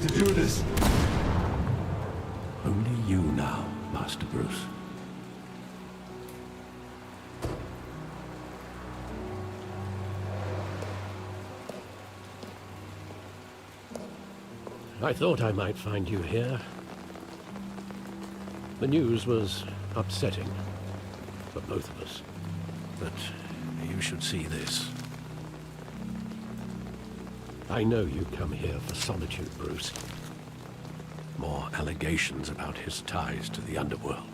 to do this. Only you now, Master Bruce. I thought I might find you here. The news was upsetting for both of us. But you should see this. I know you come here for solitude, Bruce. More allegations about his ties to the underworld.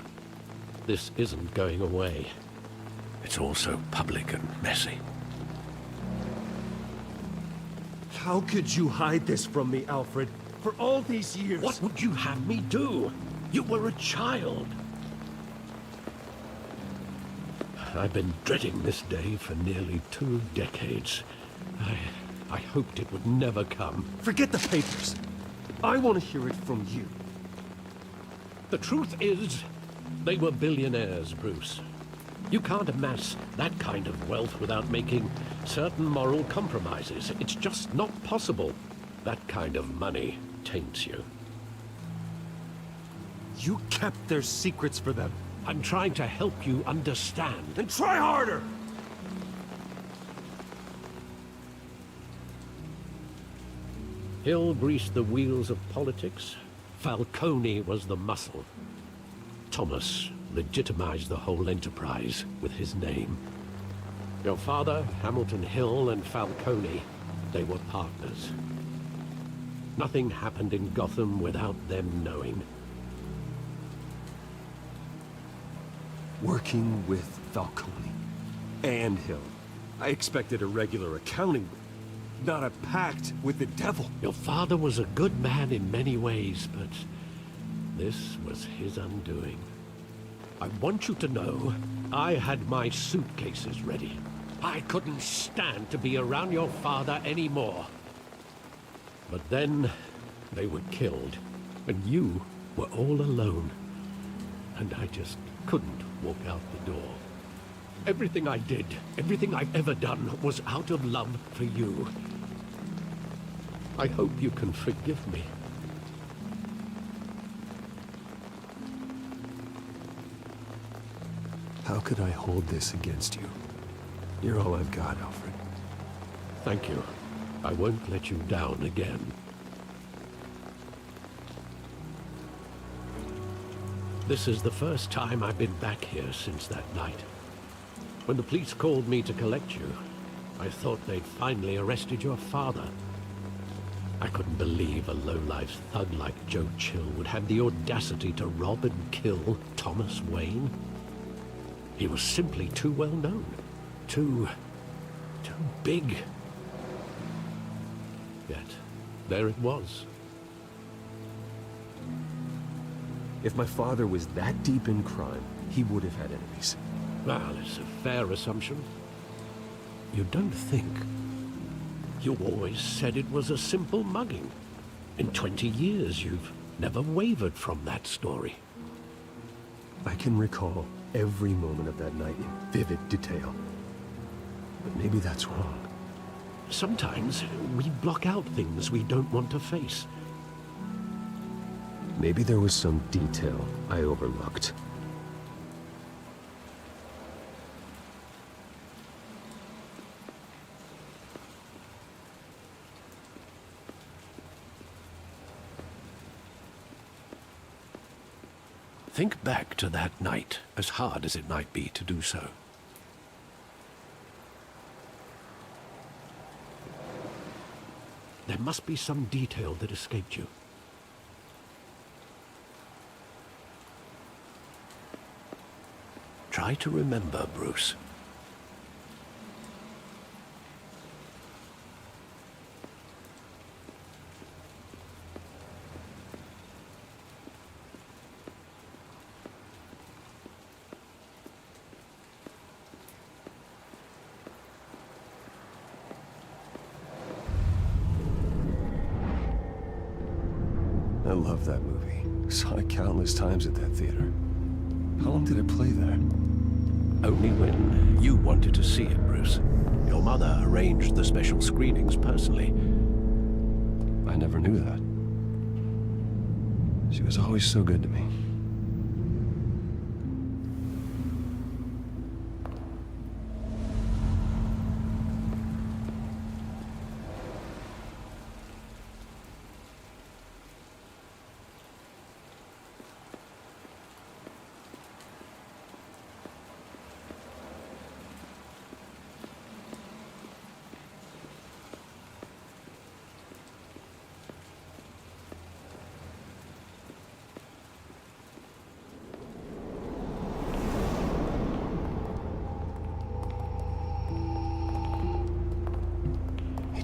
This isn't going away. It's also public and messy. How could you hide this from me, Alfred? For all these years... What would you have me do? You were a child. I've been dreading this day for nearly 2 decades. I hoped it would never come. Forget the papers. I want to hear it from you. The truth is, they were billionaires, Bruce. You can't amass that kind of wealth without making certain moral compromises. It's just not possible. That kind of money taints you. You kept their secrets for them. I'm trying to help you understand. Then try harder! Hill greased the wheels of politics. Falcone was the muscle. Thomas legitimized the whole enterprise with his name. Your father, Hamilton Hill, and Falcone, they were partners. Nothing happened in Gotham without them knowing. Working with Falcone and Hill. I expected a regular accounting, not a pact with the devil. Your father was a good man in many ways, but this was his undoing. I want you to know, I had my suitcases ready. I couldn't stand to be around your father anymore. But then, they were killed, and you were all alone. And I just couldn't walk out the door. Everything I did, everything I've ever done, was out of love for you. I hope you can forgive me. How could I hold this against you? You're all I've got, Alfred. Thank you. I won't let you down again. This is the first time I've been back here since that night. When the police called me to collect you, I thought they'd finally arrested your father. I couldn't believe a low-life thug like Joe Chill would have the audacity to rob and kill Thomas Wayne. He was simply too well known. Too big. Yet, there it was. If my father was that deep in crime, he would have had enemies. Well, it's a fair assumption. You don't think. You always said it was a simple mugging. In 20 years, you've never wavered from that story. I can recall every moment of that night in vivid detail. But maybe that's wrong. Sometimes we block out things we don't want to face. Maybe there was some detail I overlooked. Think back to that night, as hard as it might be to do so. There must be some detail that escaped you. Try to remember, Bruce. I love that movie. Saw it countless times at that theater. How long did it play there? Only when you wanted to see it, Bruce. Your mother arranged the special screenings personally. I never knew that. She was always so good to me.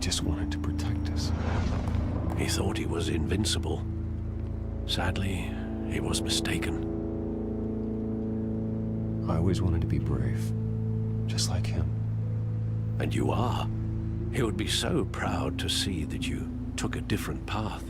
Just wanted to protect us. He thought he was invincible. Sadly, he was mistaken. I always wanted to be brave, just like him. And you are. He would be so proud to see that you took a different path.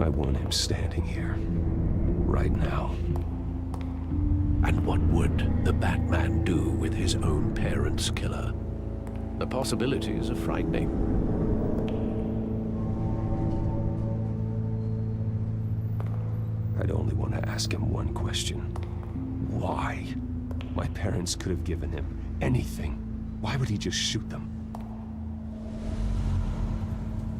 I want him standing here, right now. And what would the Batman do with his own parents' killer? The possibilities are frightening. I'd only want to ask him one question. Why? My parents could have given him anything. Why would he just shoot them?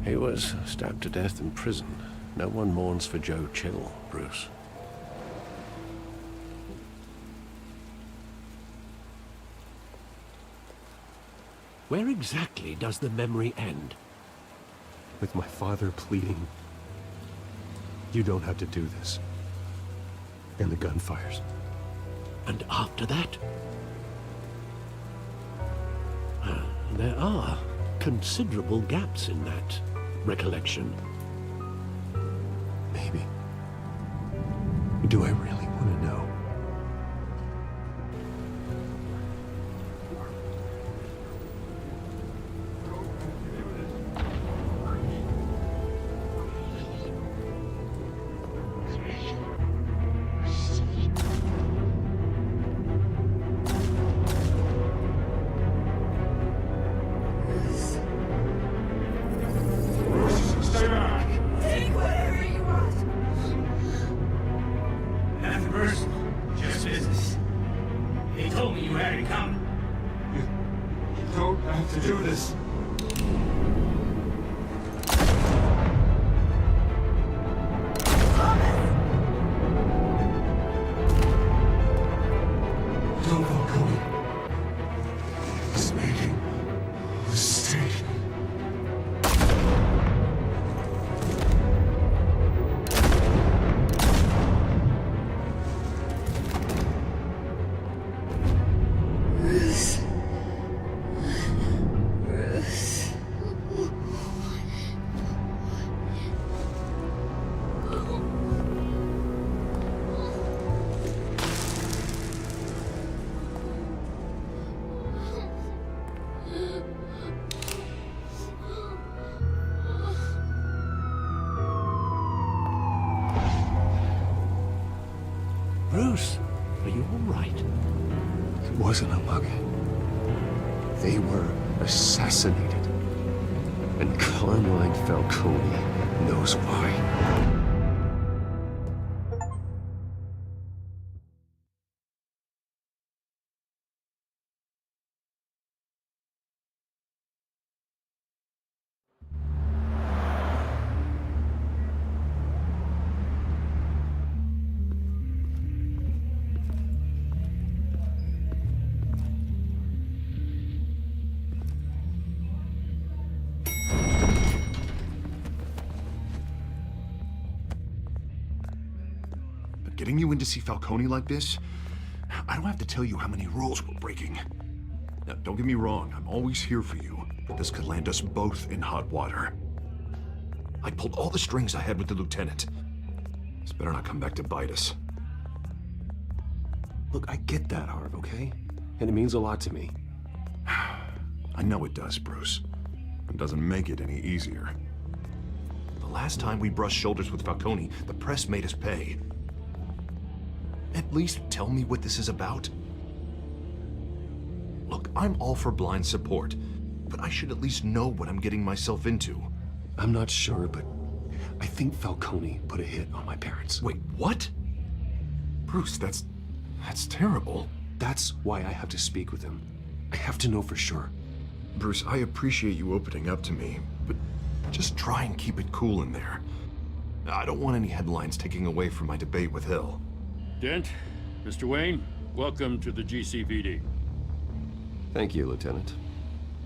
He was stabbed to death in prison. No one mourns for Joe Chill, Bruce. Where exactly does the memory end? With my father pleading, "You don't have to do this." And the gunfires. And after that? There are considerable gaps in that recollection. Maybe. Do I really want to know? Stay back! Take whatever you want! Nothing personal, just business. They told me you had it coming. You don't have to do this. Don't go, Cody. He's making a mistake. Bruce, are you all right? It wasn't a mug. They were assassinated. And Carmine Falcone knows why. Getting you in to see Falcone like this, I don't have to tell you how many rules we're breaking. Now, don't get me wrong, I'm always here for you, but this could land us both in hot water. I pulled all the strings I had with the lieutenant. This better not come back to bite us. Look, I get that, Harv, okay? And it means a lot to me. I know it does, Bruce. It doesn't make it any easier. The last time we brushed shoulders with Falcone, the press made us pay. At least tell me what this is about. Look, I'm all for blind support, but I should at least know what I'm getting myself into. I'm not sure, but I think Falcone put a hit on my parents. Wait, what? Bruce, that's terrible. That's why I have to speak with him. I have to know for sure. Bruce, I appreciate you opening up to me, but just try and keep it cool in there. I don't want any headlines taking away from my debate with Hill. Dent, Mr. Wayne, welcome to the GCPD. Thank you, Lieutenant.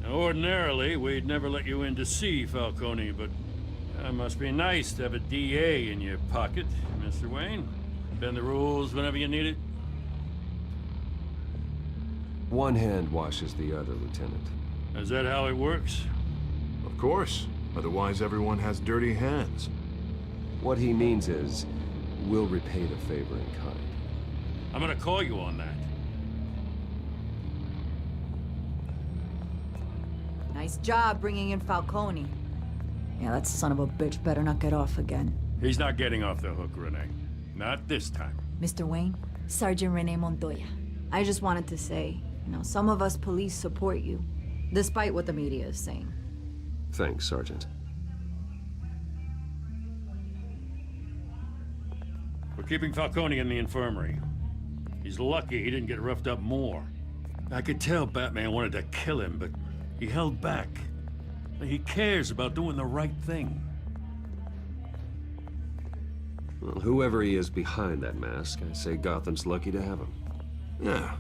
Now, ordinarily, we'd never let you in to see Falcone, but it must be nice to have a DA in your pocket, Mr. Wayne. Bend the rules whenever you need it. One hand washes the other, Lieutenant. Is that how it works? Of course. Otherwise, everyone has dirty hands. What he means is, we'll repay the favor in kind. I'm gonna call you on that. Nice job bringing in Falcone. Yeah, that son of a bitch better not get off again. He's not getting off the hook, Renee. Not this time. Mr. Wayne, Sergeant Renee Montoya. I just wanted to say, some of us police support you, despite what the media is saying. Thanks, Sergeant. We're keeping Falcone in the infirmary. He's lucky he didn't get roughed up more. I could tell Batman wanted to kill him, but he held back. He cares about doing the right thing. Well, whoever he is behind that mask, I say Gotham's lucky to have him. Yeah,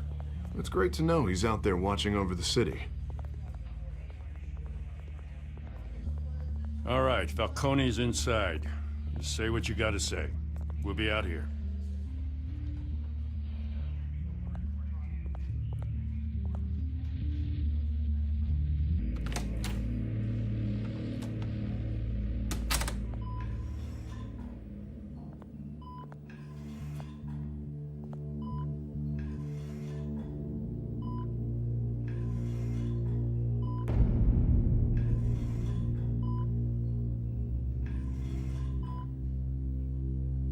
it's great to know he's out there watching over the city. All right, Falcone's inside. Just say what you gotta say. We'll be out here.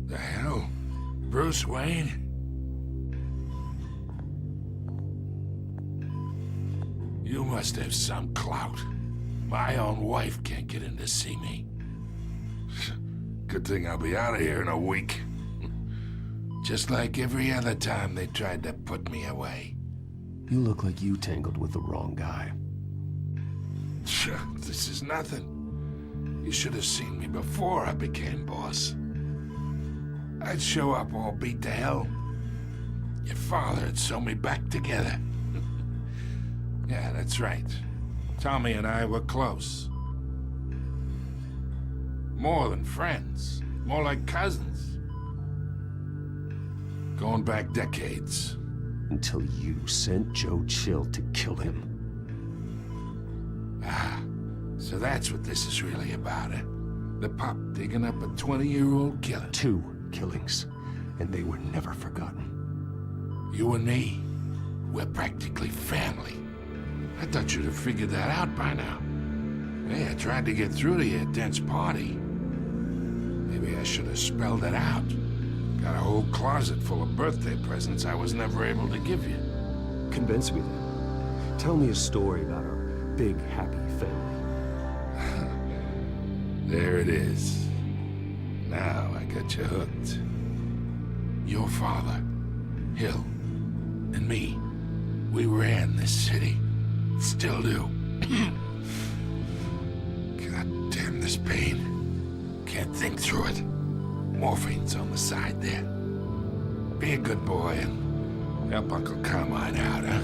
The hell? Bruce Wayne? You must have some clout. My own wife can't get in to see me. Good thing I'll be out of here in a week. Just like every other time they tried to put me away. You look like you tangled with the wrong guy. This is nothing. You should have seen me before I became boss. I'd show up all beat to hell. Your father would sew me back together. Yeah, that's right. Tommy and I were close. More than friends. More like cousins. Going back decades. Until you sent Joe Chill to kill him. Ah, so that's what this is really about, eh? The pop digging up a 20-year-old killer. 2 killings, and they were never forgotten. You and me, we're practically family. I thought you'd have figured that out by now. Hey, I tried to get through to you at Dent's party. Maybe I should have spelled it out. Got a whole closet full of birthday presents I was never able to give you. Convince me then. Tell me a story about our big, happy family. There it is. Now I got you hooked. Your father, Hill, and me, we ran this city. Still do. God damn this pain. Can't think through it. Morphine's on the side there. Be a good boy and help Uncle Carmine out, huh?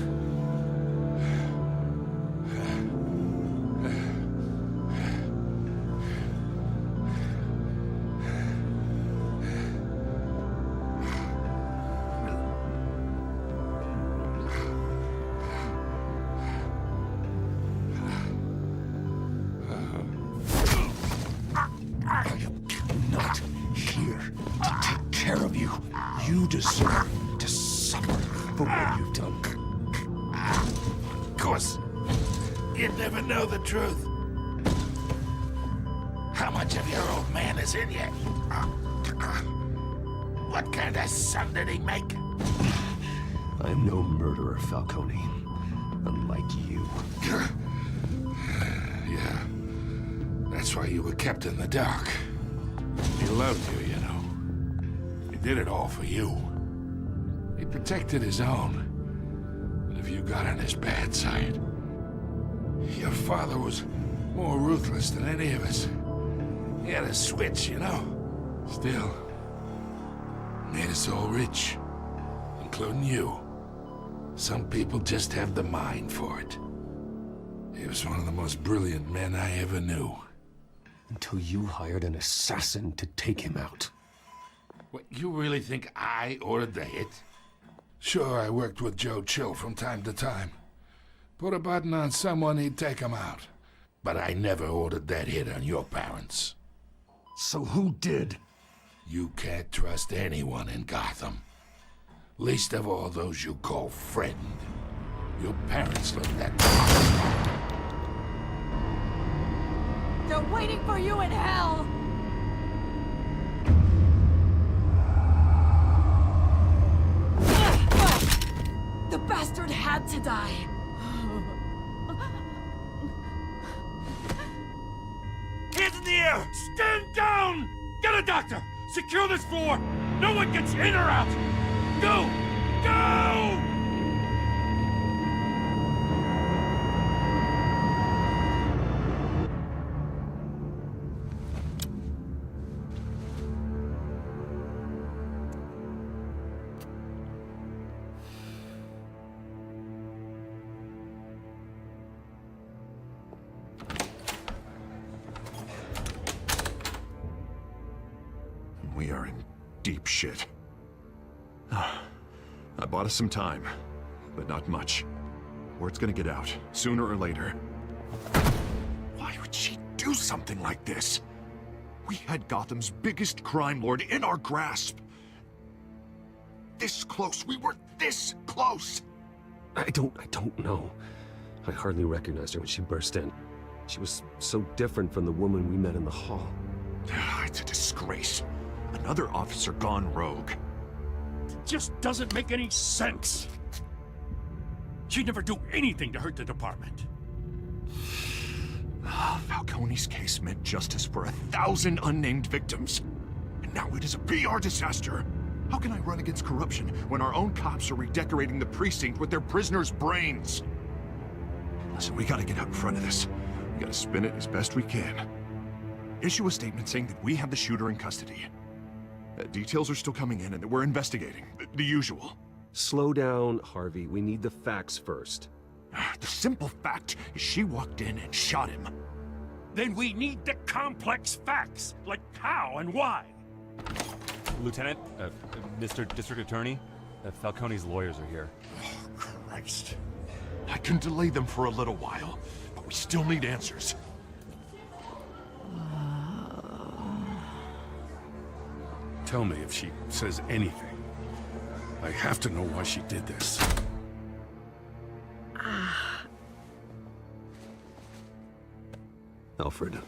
You deserve to suffer for what you've done. Of course, you'd never know the truth. How much of your old man is in you? What kind of son did he make? I'm no murderer, Falcone. Unlike you. Yeah. That's why you were kept in the dark. He loved you, you know. He did it all for you. He protected his own. But if you got on his bad side, your father was more ruthless than any of us. He had a switch, you know. Still, made us all rich, including you. Some people just have the mind for it. He was one of the most brilliant men I ever knew. Until you hired an assassin to take him out. What, you really think I ordered the hit? Sure, I worked with Joe Chill from time to time. Put a button on someone, he'd take him out. But I never ordered that hit on your parents. So who did? You can't trust anyone in Gotham. Least of all those you call friend. Your parents looked at me. They're waiting for you in hell! The bastard had to die. Hands in the air! Stand down! Get a doctor! Secure this floor! No one gets in or out! Go! Go! We are in deep shit. I bought us some time, but not much. Word's gonna get out, sooner or later. Why would she do something like this? We had Gotham's biggest crime lord in our grasp. This close, we were this close! I don't know. I hardly recognized her when she burst in. She was so different from the woman we met in the hall. It's a disgrace. Another officer gone rogue. Just doesn't make any sense. She'd never do anything to hurt the department. Falcone's case meant justice for 1,000 unnamed victims. And now it is a PR disaster. How can I run against corruption when our own cops are redecorating the precinct with their prisoners' brains? Listen, we gotta get out in front of this. We gotta spin it as best we can. Issue a statement saying that we have the shooter in custody. Details are still coming in and that we're investigating. The usual. Slow down, Harvey. We need the facts first. The simple fact is she walked in and shot him. Then we need the complex facts, like how and why. Lieutenant, Mr. District Attorney, Falcone's lawyers are here. Oh, Christ. I can delay them for a little while, but we still need answers. Tell me if she says anything. I have to know why she did this. Alfred,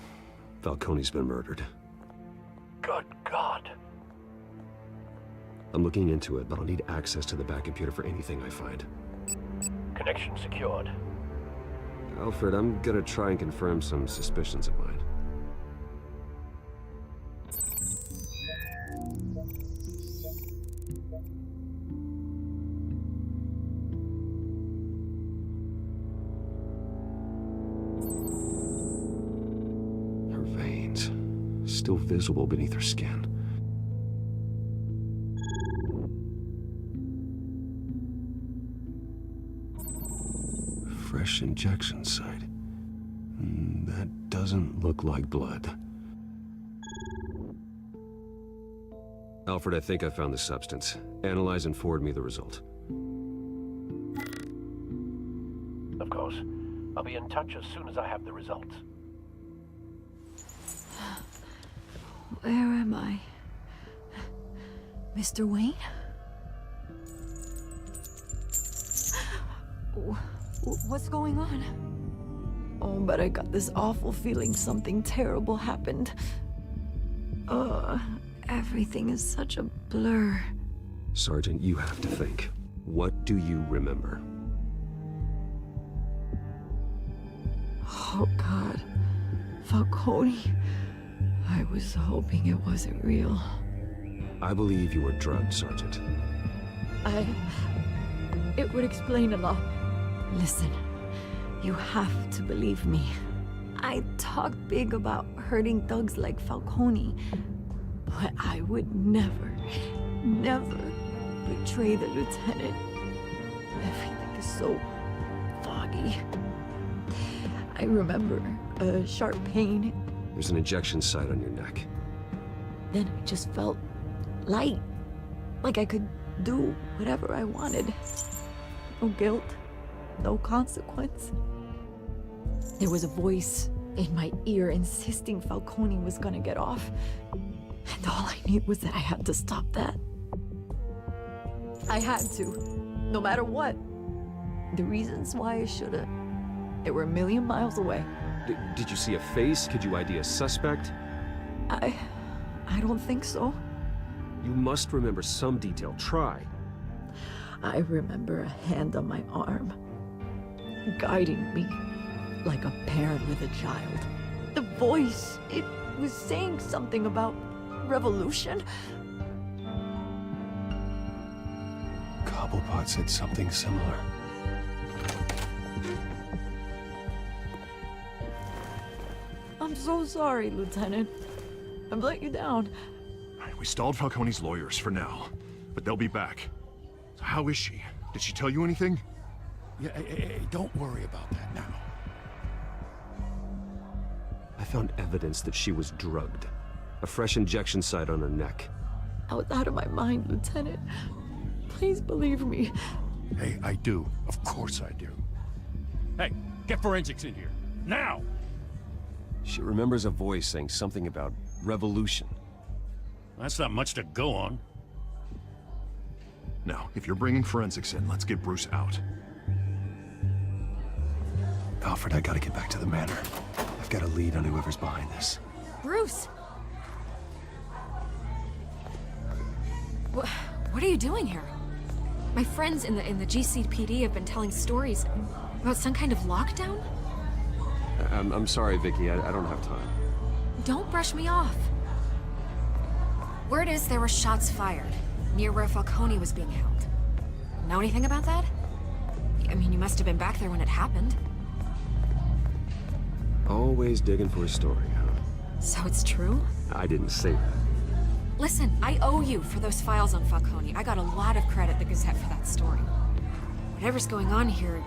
Falcone's been murdered. Good God. I'm looking into it, but I'll need access to the back computer for anything I find. Connection secured. Alfred, I'm gonna try and confirm some suspicions of mine. Her veins, still visible beneath her skin. Fresh injection site. That doesn't look like blood. Alfred, I think I found the substance. Analyze and forward me the result. Of course. I'll be in touch as soon as I have the results. Where am I? Mr. Wayne? What's going on? Oh, but I got this awful feeling something terrible happened. Everything is such a blur. Sergeant, you have to think. What do you remember? Oh, God. Falcone. I was hoping it wasn't real. I believe you were drugged, Sergeant. It would explain a lot. Listen, you have to believe me. I talk big about hurting thugs like Falcone, but I would never betray the lieutenant. Everything is so foggy. I remember a sharp pain. There's an injection site on your neck. Then I just felt light, like I could do whatever I wanted. No guilt, no consequence. There was a voice in my ear insisting Falcone was gonna get off. And all I knew was that I had to stop that. I had to, no matter what. The reasons why I should've, they were a million miles away. Did you see a face? Could you ID a suspect? I don't think so. You must remember some detail. Try. I remember a hand on my arm, guiding me like a parent with a child. The voice, it was saying something about revolution. Cobblepot said something similar. I'm so sorry, Lieutenant. I've let you down. We stalled Falcone's lawyers for now, but they'll be back. So how is she? Did she tell you anything? Yeah, hey, don't worry about that now. I found evidence that she was drugged. A fresh injection site on her neck. I was out of my mind, Lieutenant. Please believe me. Hey, I do. Of course I do. Hey, get forensics in here. Now! She remembers a voice saying something about revolution. That's not much to go on. Now, if you're bringing forensics in, let's get Bruce out. Alfred, I gotta get back to the manor. I've got a lead on whoever's behind this. Bruce! What are you doing here? My friends in the GCPD have been telling stories about some kind of lockdown? I'm sorry, Vicky. I don't have time. Don't brush me off. Word is there were shots fired near where Falcone was being held. Know anything about that? I mean, you must have been back there when it happened. Always digging for a story, huh? So it's true? I didn't say that. Listen, I owe you for those files on Falcone. I got a lot of credit at the Gazette for that story. Whatever's going on here,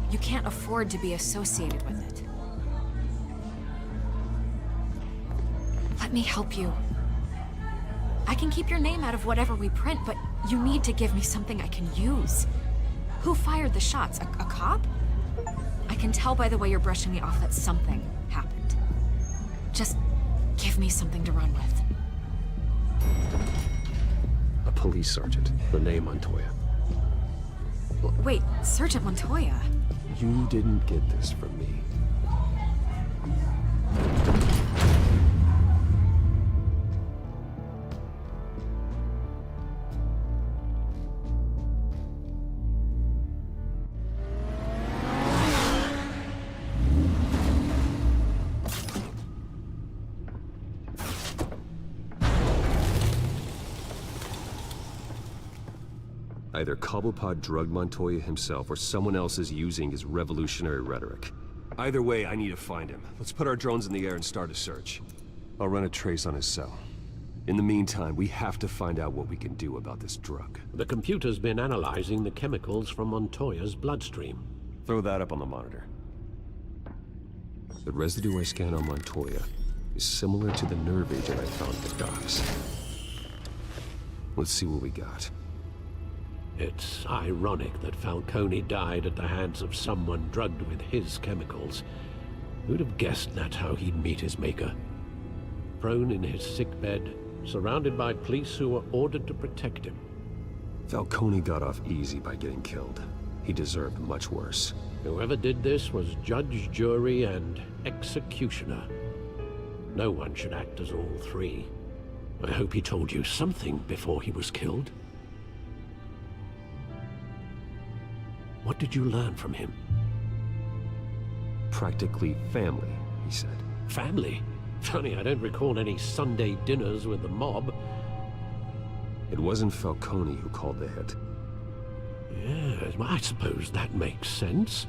you can't afford to be associated with it. Let me help you. I can keep your name out of whatever we print, but you need to give me something I can use. Who fired the shots? A cop? I can tell by the way you're brushing me off that something happened. Just give me something to run with. A police sergeant, Renee Montoya. Wait, Sergeant Montoya? You didn't get this from me. Either Cobblepot drugged Montoya himself, or someone else is using his revolutionary rhetoric. Either way, I need to find him. Let's put our drones in the air and start a search. I'll run a trace on his cell. In the meantime, we have to find out what we can do about this drug. The computer's been analyzing the chemicals from Montoya's bloodstream. Throw that up on the monitor. The residue I scanned on Montoya is similar to the nerve agent I found at the docks. Let's see what we got. It's ironic that Falcone died at the hands of someone drugged with his chemicals. Who'd have guessed that's how he'd meet his maker? Prone in his sickbed, surrounded by police who were ordered to protect him. Falcone got off easy by getting killed. He deserved much worse. Whoever did this was judge, jury, and executioner. No one should act as all three. I hope he told you something before he was killed. What did you learn from him? Practically family, he said. Family? Funny, I don't recall any Sunday dinners with the mob. It wasn't Falcone who called the hit. Yes, well, I suppose that makes sense.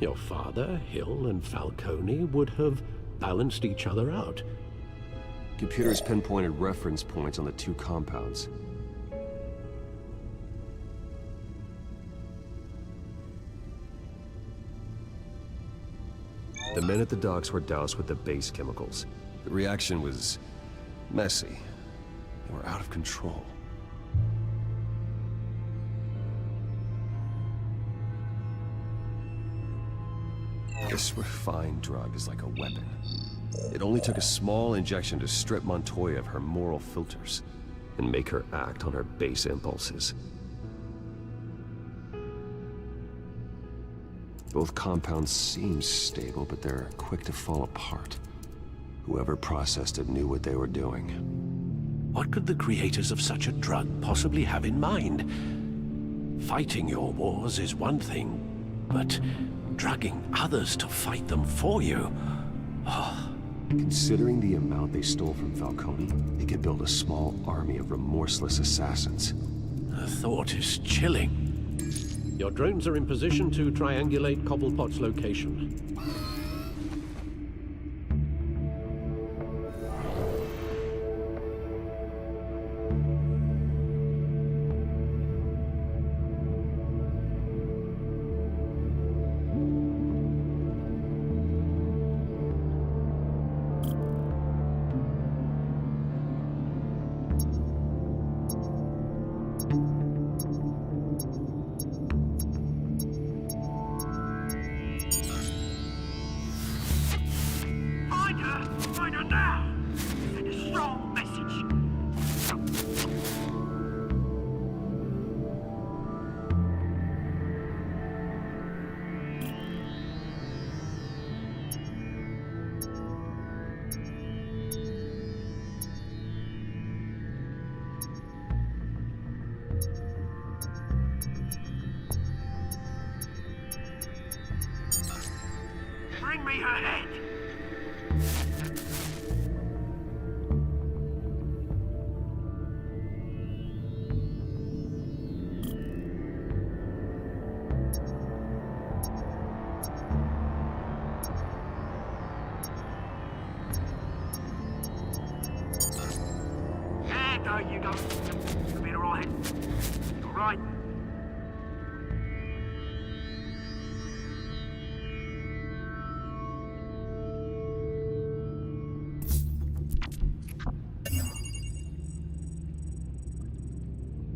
Your father, Hill, and Falcone would have balanced each other out. Computers pinpointed reference points on the two compounds. The men at the docks were doused with the base chemicals. The reaction was messy. They were out of control. This refined drug is like a weapon. It only took a small injection to strip Montoya of her moral filters and make her act on her base impulses. Both compounds seem stable, but they're quick to fall apart. Whoever processed it knew what they were doing. What could the creators of such a drug possibly have in mind? Fighting your wars is one thing, but drugging others to fight them for you? Considering the amount they stole from Falcone, they could build a small army of remorseless assassins. The thought is chilling. Your drones are in position to triangulate Cobblepot's location. Find her now! Send a strong message. Bring me her head! There you go. You'll be alright. Alright.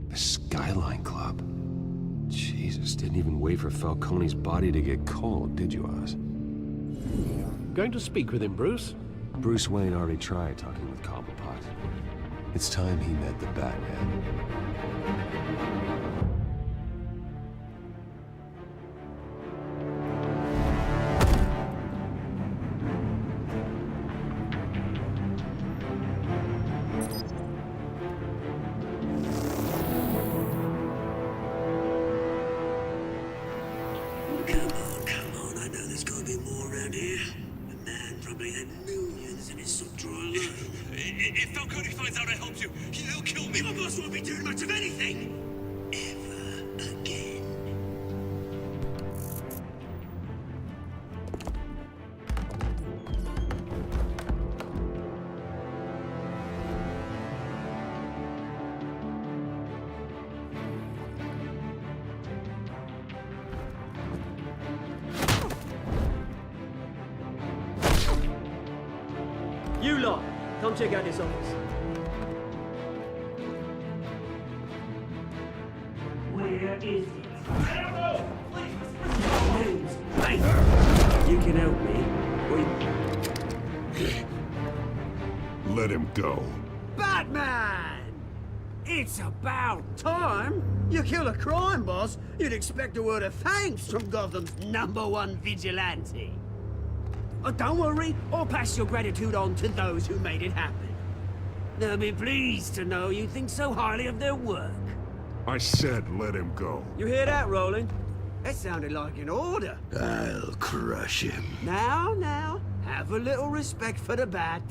The Skyline Club. Jesus, didn't even wait for Falcone's body to get cold, did you, Oz? Going to speak with him, Bruce? Bruce Wayne already tried talking with Cobblepot. It's time he met the Batman. Come on, I know there's gotta be more around here. The man probably had millions in his sock drawer alone. If Falcone finds out I helped you, he'll kill me. Your boss won't be doing much of anything! Ever again. You lot, come check out this office. Where is it? I don't know! Names. Hey! You can help me. Let him go. Batman! It's about time. You kill a crime boss, you'd expect a word of thanks from Gotham's #1 vigilante. Oh, don't worry, I'll pass your gratitude on to those who made it happen. They'll be pleased to know you think so highly of their work. I said let him go. You hear that, Roland? That sounded like an order. I'll crush him. Now, have a little respect for the Bat.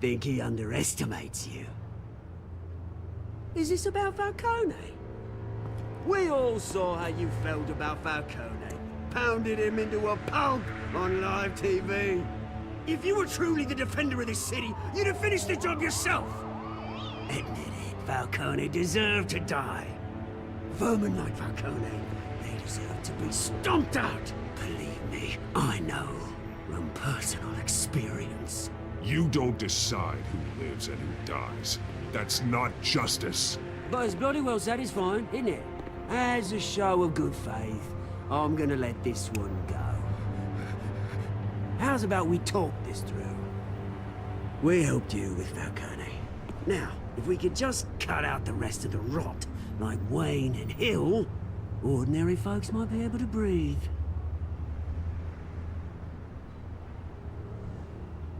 Think he underestimates you. Is this about Falcone? We all saw how you felt about Falcone. Pounded him into a pulp on live TV. If you were truly the defender of this city, you'd have finished the job yourself. Admit it, Falcone deserved to die. Vermin like Falcone, they deserve to be stomped out. Believe me, I know from personal experience. You don't decide who lives and who dies. That's not justice. But it's bloody well satisfying, isn't it? As a show of good faith, I'm gonna let this one go. How's about we talk this through? We helped you with Falcone. Now, if we could just cut out the rest of the rot, like Wayne and Hill, ordinary folks might be able to breathe.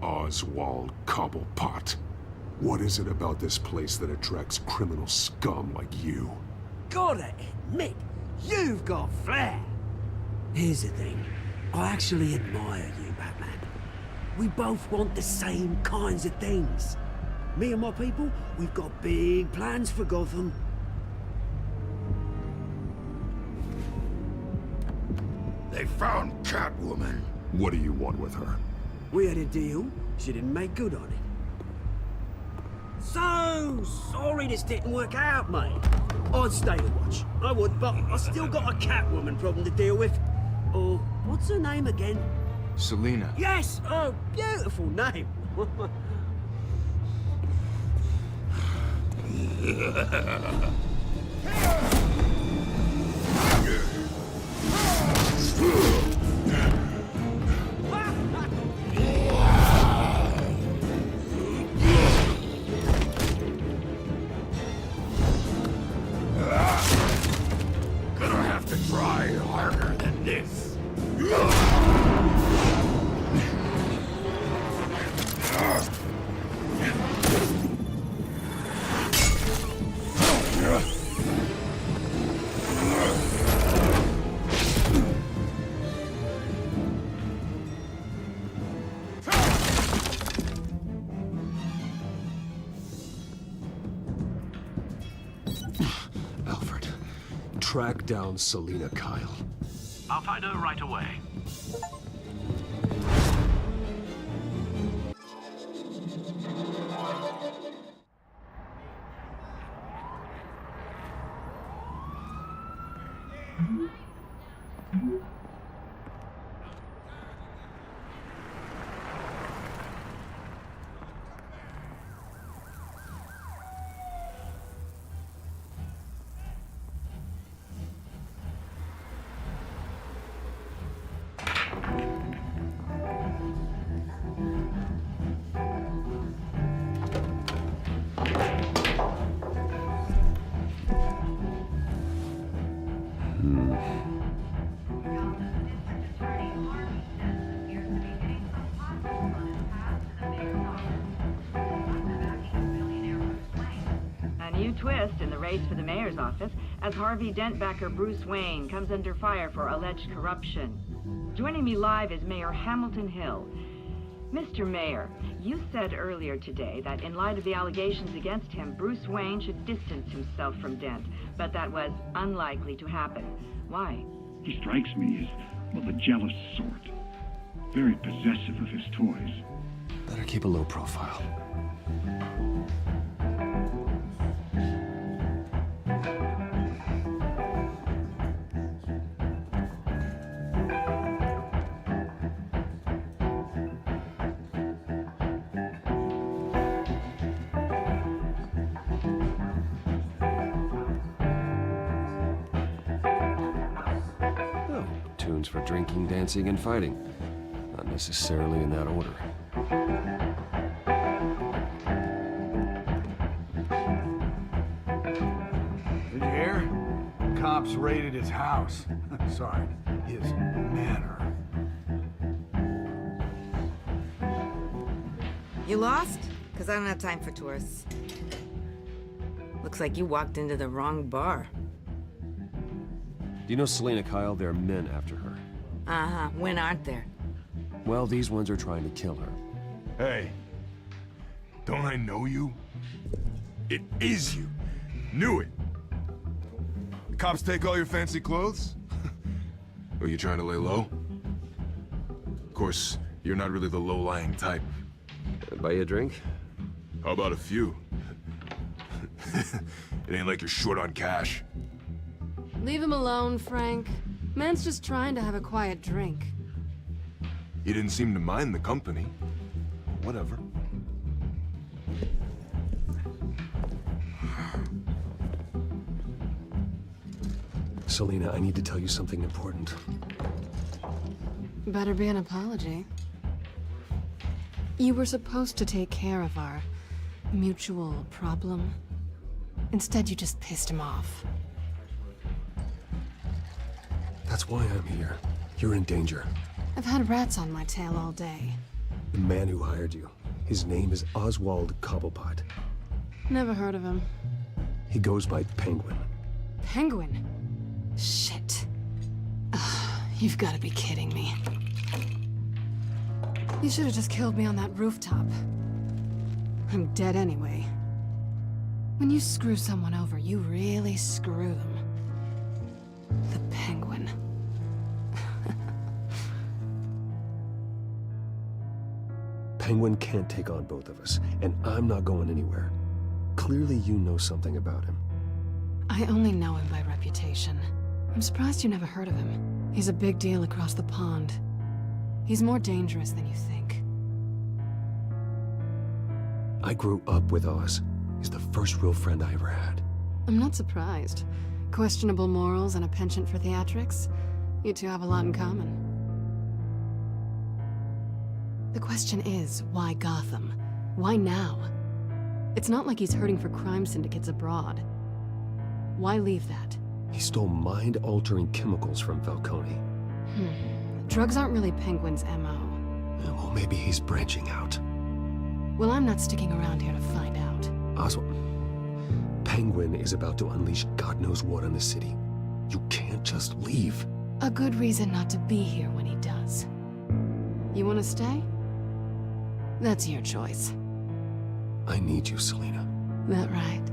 Oswald Cobblepot. What is it about this place that attracts criminal scum like you? Gotta admit, you've got flair. Here's the thing. I actually admire you, Batman. We both want the same kinds of things. Me and my people, we've got big plans for Gotham. They found Catwoman. What do you want with her? We had a deal. She didn't make good on it. So sorry this didn't work out, mate. I'd stay to watch. I would, but I still got a Catwoman problem to deal with. Oh, what's her name again? Selina. Yes! Oh, beautiful name. Gonna have to try harder than this. Alfred, track down Selina Kyle. I'll find her right away. Twist in the race for the mayor's office as Harvey Dent-backer Bruce Wayne comes under fire for alleged corruption. Joining me live is Mayor Hamilton Hill. Mr. Mayor, you said earlier today that in light of the allegations against him, Bruce Wayne should distance himself from Dent, but that was unlikely to happen. Why? He strikes me as, well, the jealous sort. Very possessive of his toys. Better keep a low profile. Tunes for drinking, dancing, and fighting. Not necessarily in that order. cops raided his house. Sorry, his manor. You lost? Because I don't have time for tourists. Looks like you walked into the wrong bar. Do you know Selena Kyle? There are men after her. Uh-huh. When aren't there? Well, these ones are trying to kill her. Hey, don't I know you? It is you. Knew it. The cops take all your fancy clothes? Are you trying to lay low? Of course, you're not really the low-lying type. Buy you a drink? How about a few? It ain't like you're short on cash. Leave him alone, Frank. Man's just trying to have a quiet drink. He didn't seem to mind the company. Whatever. Selena, I need to tell you something important. Better be an apology. You were supposed to take care of our mutual problem. Instead, you just pissed him off. That's why I'm here. You're in danger. I've had rats on my tail all day. The man who hired you, his name is Oswald Cobblepot. Never heard of him. He goes by Penguin. Penguin? Shit. Ugh, you've got to be kidding me. You should have just killed me on that rooftop. I'm dead anyway. When you screw someone over, you really screw them. The Penguin. Penguin can't take on both of us, and I'm not going anywhere. Clearly you know something about him. I only know him by reputation. I'm surprised you never heard of him. He's a big deal across the pond. He's more dangerous than you think. I grew up with Oz. He's the first real friend I ever had. I'm not surprised. Questionable morals and a penchant for theatrics. You two have a lot in common. The question is, why Gotham? Why now? It's not like he's hurting for crime syndicates abroad. Why leave that? He stole mind-altering chemicals from Falcone. Drugs aren't really Penguin's MO. Well, maybe he's branching out. Well, I'm not sticking around here to find out. Oswald, Penguin is about to unleash God knows what on the city. You can't just leave. A good reason not to be here when he does. You want to stay? That's your choice. I need you, Selena. That right?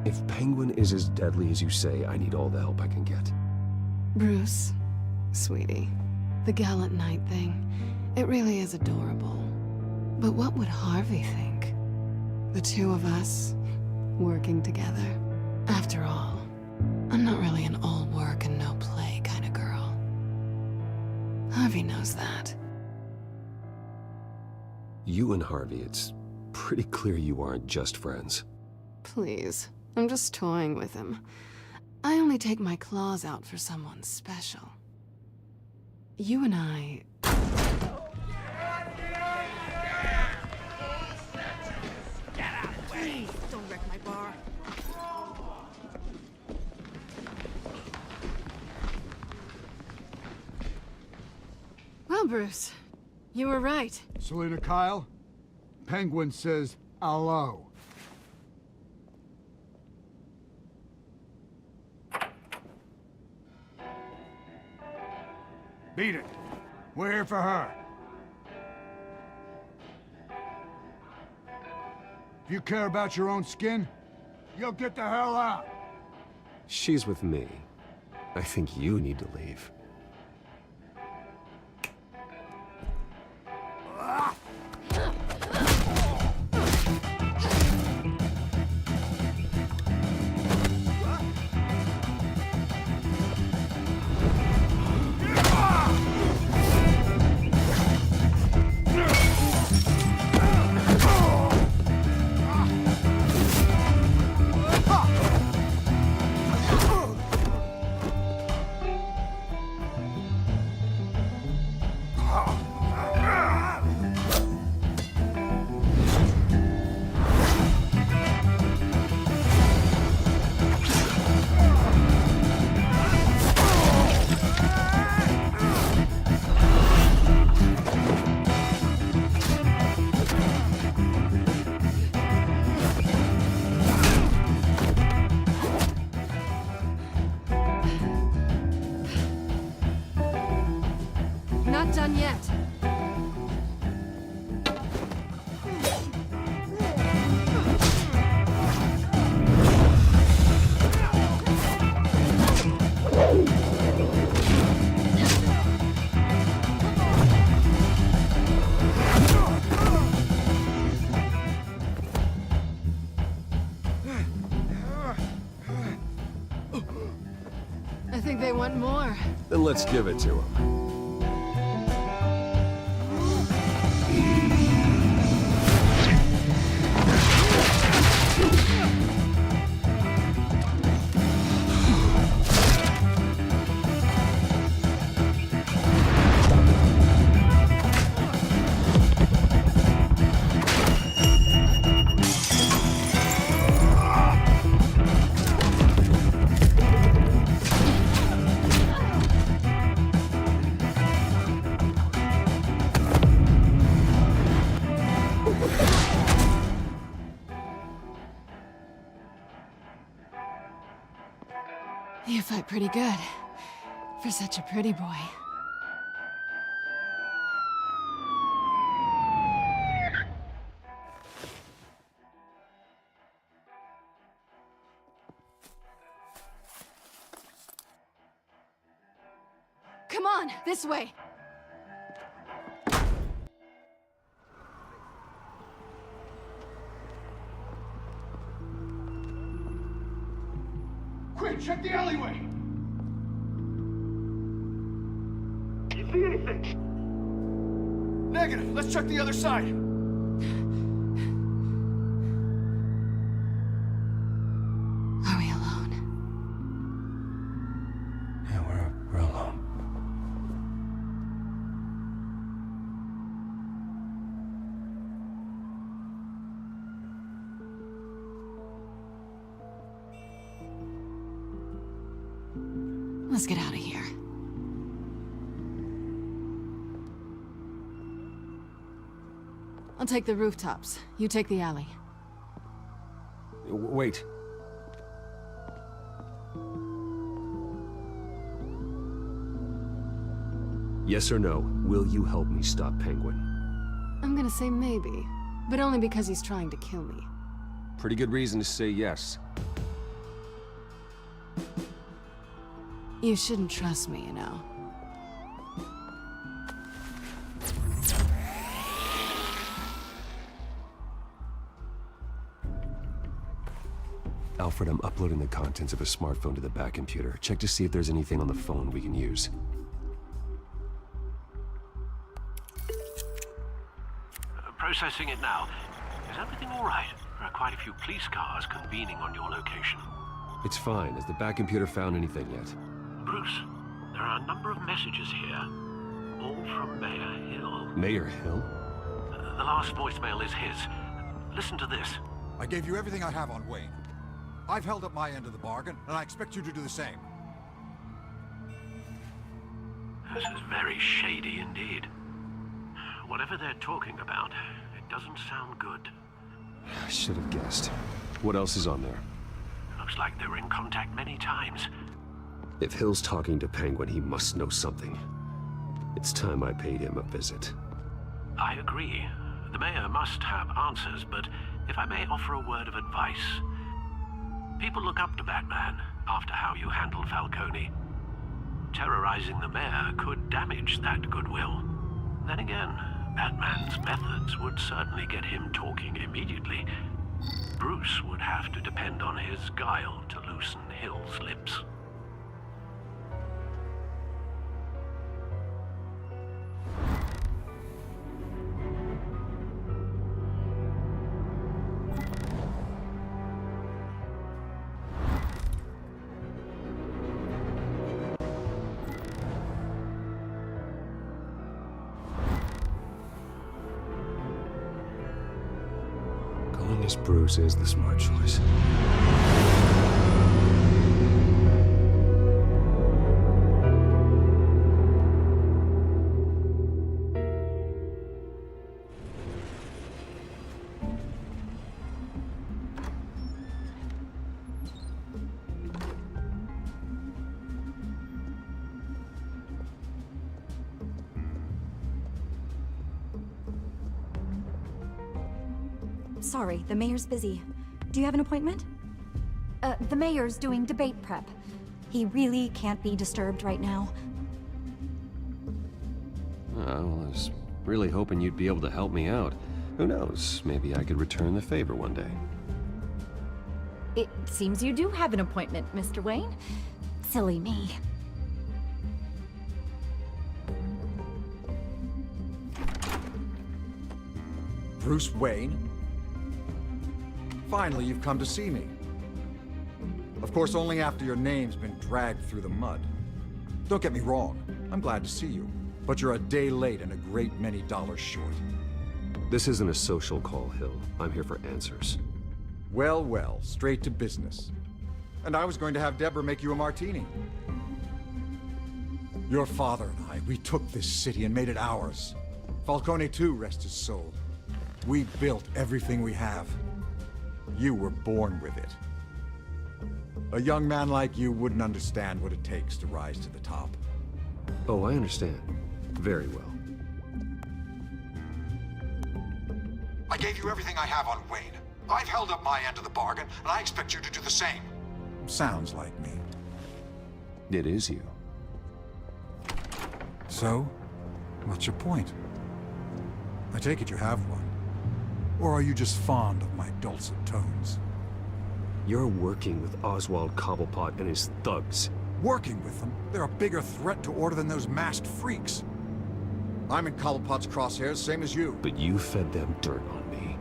If Penguin is as deadly as you say, I need all the help I can get. Bruce, sweetie, the gallant knight thing, it really is adorable. But what would Harvey think? The two of us, working together. After all, I'm not really an all work and no play kind of girl. Harvey knows that. You and Harvey, it's pretty clear you aren't just friends. Please, I'm just toying with him. I only take my claws out for someone special. You and I... Please, don't wreck my bar. Well, Bruce, you were right. Selena Kyle, Penguin says hello. Beat it. We're here for her. If you care about your own skin, you'll get the hell out. She's with me. I think you need to leave. not done yet. I think they want more. Then let's give it to them. You fight pretty good. For such a pretty boy. Come on, this way. Quick, check the alleyway! You see anything? Negative. Let's check the other side. Are we alone? Yeah, we're alone. Let's get out of here. I'll take the rooftops. You take the alley. Wait. Yes or no, will you help me stop Penguin? I'm gonna say maybe, but only because he's trying to kill me. Pretty good reason to say yes. You shouldn't trust me, you know. Alfred, I'm uploading the contents of a smartphone to the back computer. Check to see if there's anything on the phone we can use. Processing it now. Is everything all right? There are quite a few police cars convening on your location. It's fine. Has the back computer found anything yet? Bruce, there are a number of messages here. All from Mayor Hill. Mayor Hill? The last voicemail is his. Listen to this. I gave you everything I have on Wayne. I've held up my end of the bargain, and I expect you to do the same. This is very shady indeed. Whatever they're talking about, it doesn't sound good. I should have guessed. What else is on there? Looks like they were in contact many times. If Hill's talking to Penguin, he must know something. It's time I paid him a visit. I agree. The mayor must have answers, but if I may offer a word of advice. People look up to Batman after how you handled Falcone. Terrorizing the mayor could damage that goodwill. Then again, Batman's methods would certainly get him talking immediately. Bruce would have to depend on his guile to loosen Hill's lips. Going as Bruce is the smart choice. sorry. The mayor's busy. Do you have an appointment? The mayor's doing debate prep. He really can't be disturbed right now. Well, I was really hoping you'd be able to help me out. Who knows? Maybe I could return the favor one day. It seems you do have an appointment, Mr. Wayne. Silly me. Bruce Wayne? Finally, you've come to see me. Of course, only after your name's been dragged through the mud. Don't get me wrong, I'm glad to see you. But you're a day late and a great many dollars short. This isn't a social call, Hill. I'm here for answers. Well, well, straight to business. And I was going to have Deborah make you a martini. Your father and I, we took this city and made it ours. Falcone too, rest his soul. We built everything we have. You were born with it. A young man like you wouldn't understand what it takes to rise to the top. Oh, I understand. Very well. I gave you everything I have on Wayne. I've held up my end of the bargain, and I expect you to do the same. Sounds like me. It is you. So, what's your point? I take it you have one. Or are you just fond of my dulcet tones? You're working with Oswald Cobblepot and his thugs. Working with them? They're a bigger threat to order than those masked freaks. I'm in Cobblepot's crosshairs, same as you. But you fed them dirt on me.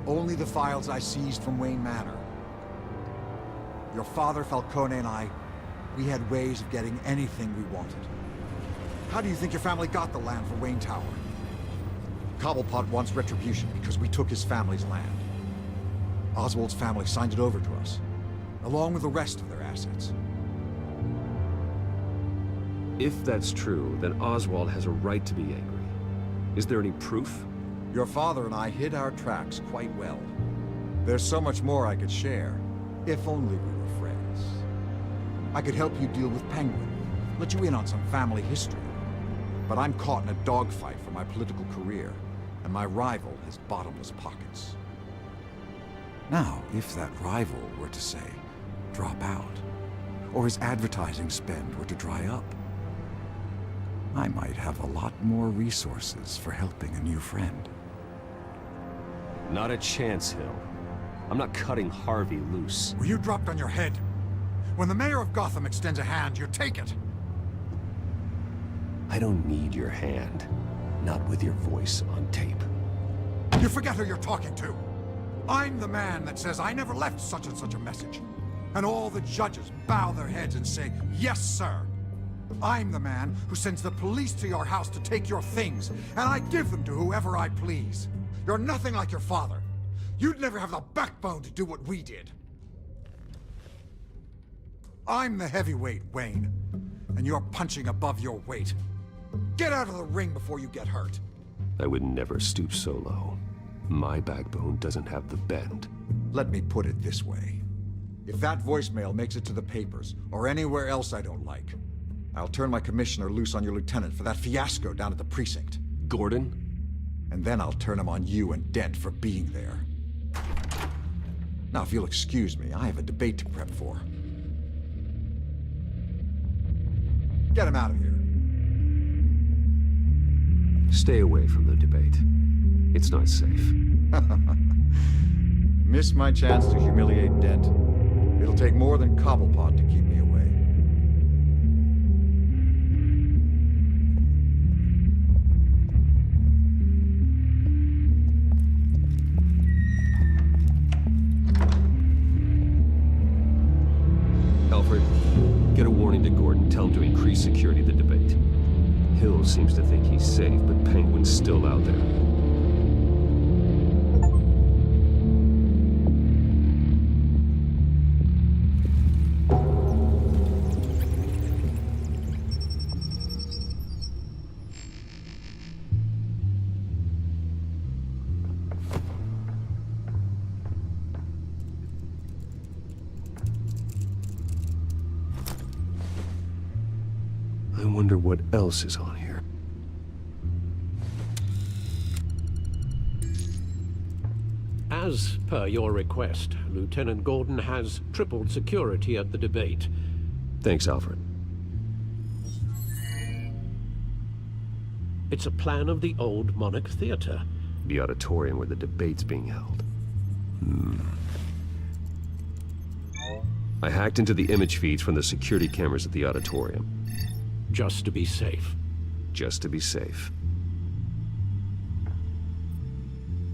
Only the files I seized from Wayne Manor. Your father, Falcone, and I, we had ways of getting anything we wanted. How do you think your family got the land for Wayne Tower? Cobblepot wants retribution because we took his family's land. Oswald's family signed it over to us, along with the rest of their assets. If that's true, then Oswald has a right to be angry. Is there any proof? Your father and I hid our tracks quite well. There's so much more I could share, if only we were friends. I could help you deal with Penguin, let you in on some family history. But I'm caught in a dogfight for my political career, and my rival has bottomless pockets. Now, if that rival were to say, drop out, or his advertising spend were to dry up, I might have a lot more resources for helping a new friend. Not a chance, Hill. I'm not cutting Harvey loose. Were you dropped on your head? When the mayor of Gotham extends a hand, you take it. I don't need your hand. Not with your voice on tape. You forget who you're talking to. I'm the man that says I never left such and such a message. And all the judges bow their heads and say, yes, sir. I'm the man who sends the police to your house to take your things, and I give them to whoever I please. You're nothing like your father. You'd never have the backbone to do what we did. I'm the heavyweight, Wayne, and you're punching above your weight. Get out of the ring before you get hurt. I would never stoop so low. My backbone doesn't have the bend. Let me put it this way. If that voicemail makes it to the papers, or anywhere else I don't like, I'll turn my commissioner loose on your lieutenant for that fiasco down at the precinct. Gordon? And then I'll turn him on you and Dent for being there. Now, if you'll excuse me, I have a debate to prep for. Get him out of here. Stay away from the debate. It's not safe. Miss my chance to humiliate Dent. It'll take more than Cobblepot to keep me away. Alfred, get a warning to Gordon. Tell him to increase security of the debate. Hill seems to think he's safe, but Penguin's still out there. I wonder what else is on here. As per your request, Lieutenant Gordon has tripled security at the debate. Thanks, Alfred. It's a plan of the old Monarch Theater. The auditorium where the debate's being held. I hacked into the image feeds from the security cameras at the auditorium. Just to be safe. Just to be safe.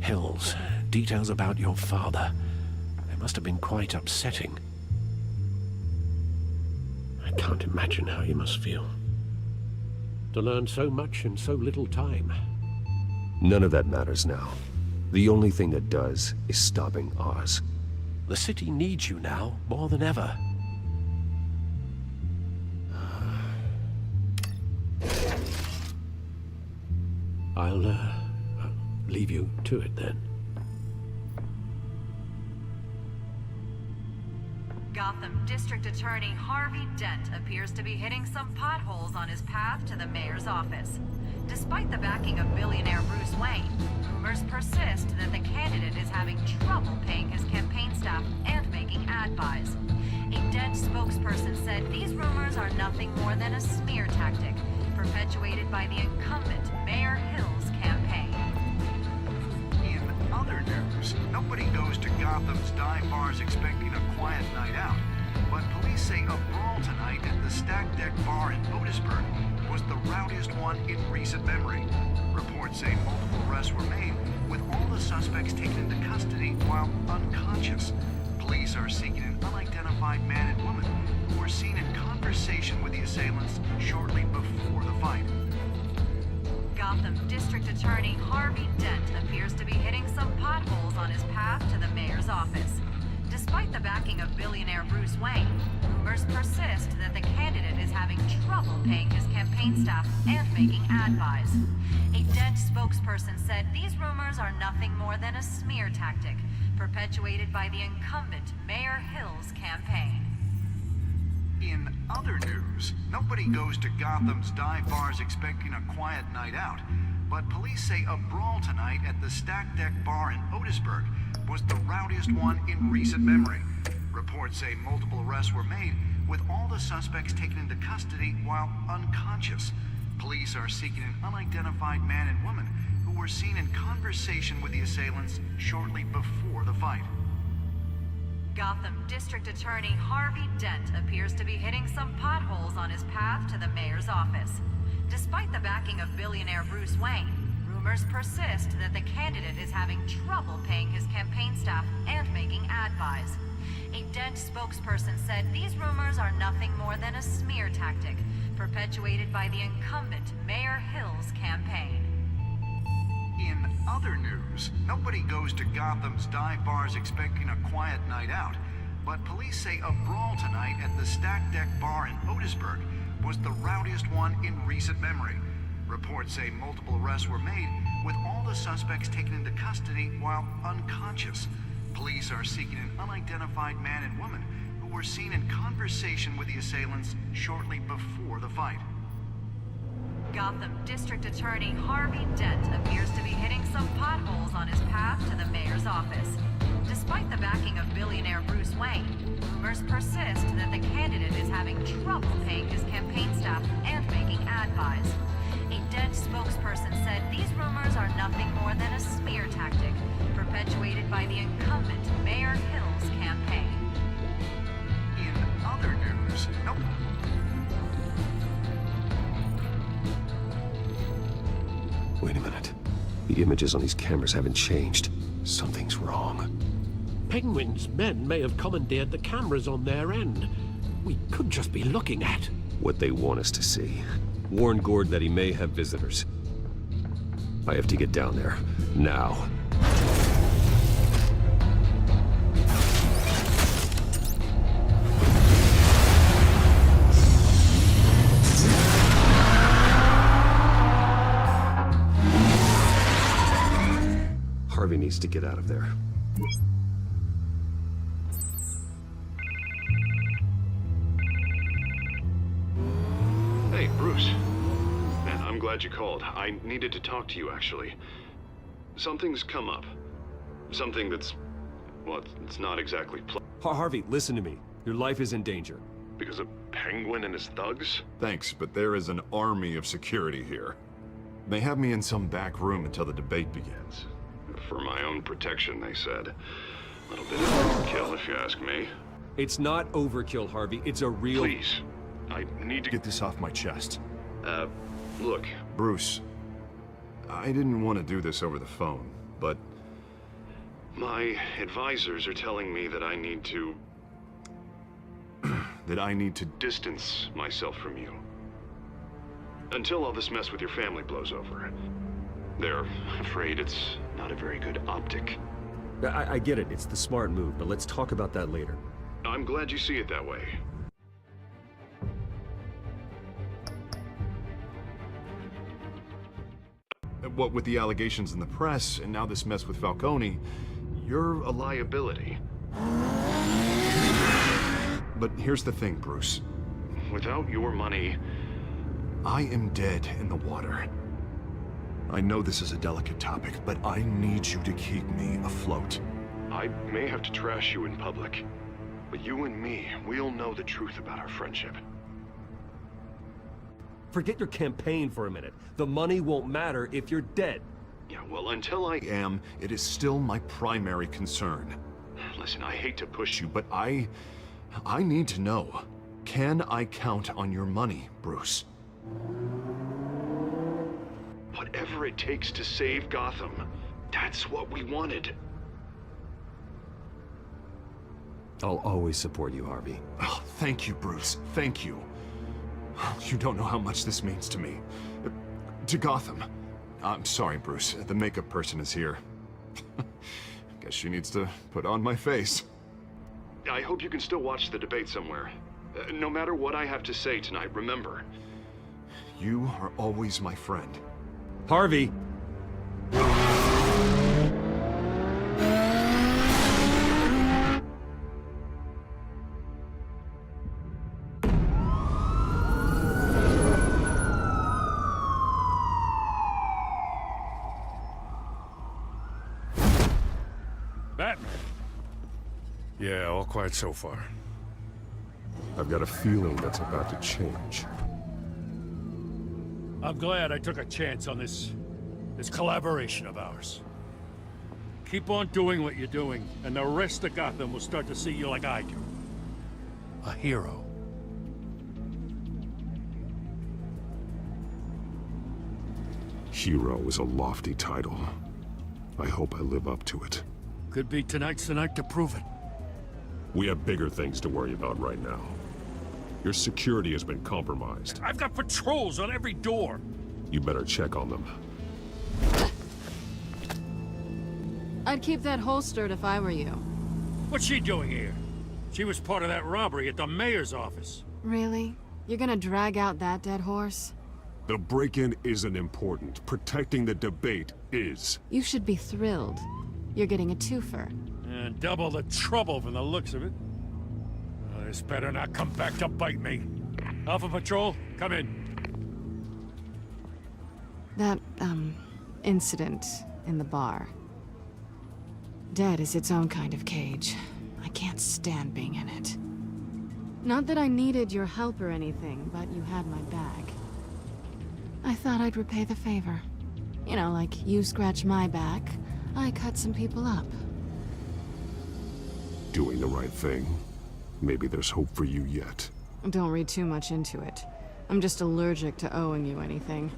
Hills, details about your father. They must have been quite upsetting. I can't imagine how you must feel. To learn so much in so little time. None of that matters now. The only thing that does is stopping Oz. The city needs you now, more than ever. I'll leave you to it then. Gotham District Attorney Harvey Dent appears to be hitting some potholes on his path to the mayor's office. Despite the backing of billionaire Bruce Wayne, rumors persist that the candidate is having trouble paying his campaign staff and making ad buys. A Dent spokesperson said these rumors are nothing more than a smear tactic, perpetuated by the incumbent Mayor Hill's campaign. In other news, nobody goes to Gotham's dive bars expecting a quiet night out, but police say a brawl tonight at the Stack Deck Bar in Otisburg was the rowdiest one in recent memory. Reports say multiple arrests were made, with all the suspects taken into custody while unconscious. Police are seeking an unidentified man and woman who were seen in conversation with the assailants shortly before the fight. Gotham District Attorney Harvey Dent appears to be hitting some potholes on his path to the mayor's office. Despite the backing of billionaire Bruce Wayne, rumors persist that the candidate is having trouble paying his campaign staff and making ad buys. A Dent spokesperson said these rumors are nothing more than a smear tactic, perpetuated by the incumbent Mayor Hill's campaign. In other news, nobody goes to Gotham's dive bars expecting a quiet night out, but police say a brawl tonight at the Stack Deck Bar in Otisburg was the rowdiest one in recent memory. Reports say multiple arrests were made, with all the suspects taken into custody while unconscious. Police are seeking an unidentified man and woman who were seen in conversation with the assailants shortly before the fight. Gotham District Attorney Harvey Dent appears to be hitting some potholes on his path to the mayor's office. Despite the backing of billionaire Bruce Wayne, rumors persist that the candidate is having trouble paying his campaign staff and making ad buys. A Dent spokesperson said these rumors are nothing more than a smear tactic, perpetuated by the incumbent Mayor Hill's campaign. In other news, nobody goes to Gotham's dive bars expecting a quiet night out, but police say a brawl tonight at the Stack Deck Bar in Otisburg was the rowdiest one in recent memory. Reports say multiple arrests were made, with all the suspects taken into custody while unconscious. Police are seeking an unidentified man and woman who were seen in conversation with the assailants shortly before the fight. Gotham District Attorney Harvey Dent appears to be hitting some potholes on his path to the mayor's office. Despite the backing of billionaire Bruce Wayne, rumors persist that the candidate is having trouble paying his campaign staff and making ad buys. A Dent spokesperson said these rumors are nothing more than a smear tactic, perpetuated by the incumbent Mayor Hill's campaign. In other news, Wait a minute. The images on these cameras haven't changed. Something's wrong. Penguin's men may have commandeered the cameras on their end. We could just be looking at what they want us to see. Warn Gord that he may have visitors. I have to get down there. Now. Harvey needs to get out of there. Hey, Bruce. Man, I'm glad you called. I needed to talk to you, actually. Something's come up. Something that's, well, it's not exactly Harvey, listen to me. Your life is in danger. Because of Penguin and his thugs? Thanks, but there is an army of security here. They have me in some back room until the debate begins. For my own protection, they said. A little bit of overkill, if you ask me. It's not overkill, Harvey. It's a real... Please, I need to get this off my chest. Look, Bruce, I didn't want to do this over the phone, but my advisors are telling me that I need to... that I need to distance myself from you. Until all this mess with your family blows over. They're afraid it's not a very good optic. I get it. It's the smart move, but let's talk about that later. I'm glad you see it that way. What with the allegations in the press, and now this mess with Falcone, you're a liability. But here's the thing, Bruce. Without your money, I am dead in the water. I know this is a delicate topic, but I need you to keep me afloat. I may have to trash you in public, but you and me, we'll know the truth about our friendship. Forget your campaign for a minute. The money won't matter if you're dead. Yeah, well, until I am, it is still my primary concern. Listen, I hate to push you, but I need to know. Can I count on your money, Bruce? Whatever it takes to save Gotham, that's what we wanted. I'll always support you, Harvey. Oh, thank you, Bruce. Thank you. You don't know how much this means to me. To Gotham. I'm sorry, Bruce. The makeup person is here. Guess she needs to put on my face. I hope you can still watch the debate somewhere. No matter what I have to say tonight, remember, you are always my friend. Harvey! Batman? Yeah, all quiet so far. I've got a feeling that's about to change. I'm glad I took a chance on this collaboration of ours. Keep on doing what you're doing, and the rest of Gotham will start to see you like I do. A hero. Hero is a lofty title. I hope I live up to it. Could be tonight's the night to prove it. We have bigger things to worry about right now. Your security has been compromised. I've got patrols on every door. You better check on them. I'd keep that holstered if I were you. What's she doing here? She was part of that robbery at the mayor's office. Really? You're gonna drag out that dead horse? The break-in isn't important. Protecting the debate is. You should be thrilled. You're getting a twofer. And double the trouble from the looks of it. This better not come back to bite me. Alpha Patrol, come in. That, incident in the bar. Dead is its own kind of cage. I can't stand being in it. Not that I needed your help or anything, but you had my back. I thought I'd repay the favor. You know, like you scratch my back, I cut some people up. Doing the right thing. Maybe there's hope for you yet. Don't read too much into it. I'm just allergic to owing you anything.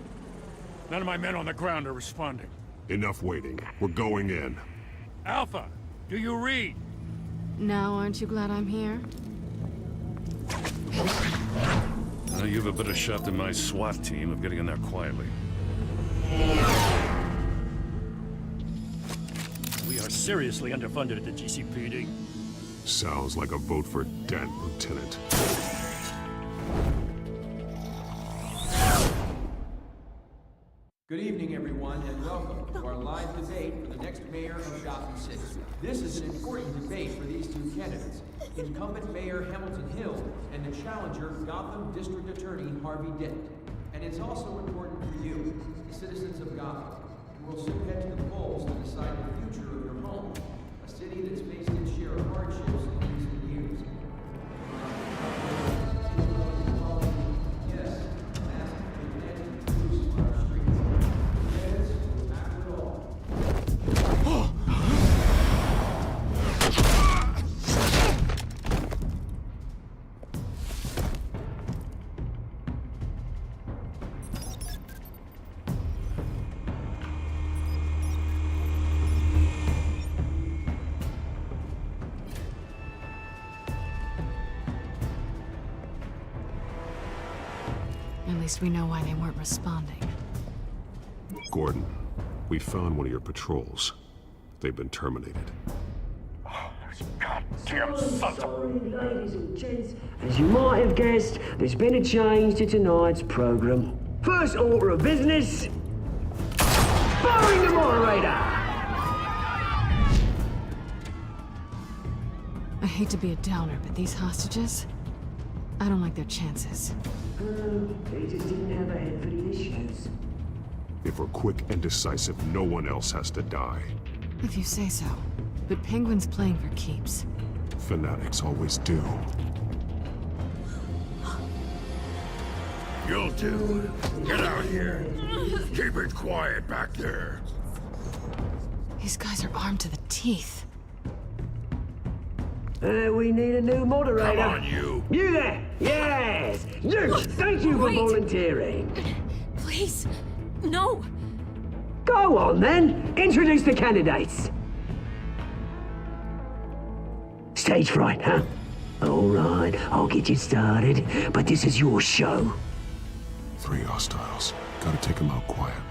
None of my men on the ground are responding. Enough waiting. We're going in. Alpha, do you read? Now aren't you glad I'm here? You have a better shot than my SWAT team of getting in there quietly. We are seriously underfunded at the GCPD. Sounds like a vote for Dent, Lieutenant. Good evening, everyone, and welcome to our live debate for the next mayor of Gotham City. This is an important debate for these two candidates, incumbent Mayor Hamilton Hill and the challenger Gotham District Attorney Harvey Dent. And it's also important for you, the citizens of Gotham, who will soon head to the polls to decide the future of your home. least we know why they weren't responding. Gordon, we found one of your patrols. They've been terminated. Goddamn sons of... Ladies and gents, as you might have guessed, there's been a change to tonight's program. First order of business... firing the moderator! I hate to be a downer, but these hostages... I don't like their chances. They just didn't have a head for the issues. If we're quick and decisive, no one else has to die. If you say so. But Penguin's playing for keeps. Fanatics always do. You'll do. Get out here. Keep it quiet back there. These guys are armed to the teeth. We need a new moderator. Come on, you. You there! Yes! You! Thank you for volunteering. Please, no. Go on, then. Introduce the candidates. Stage fright, huh? All right, I'll get you started, but this is your show. 3 hostiles. Gotta take them out quietly.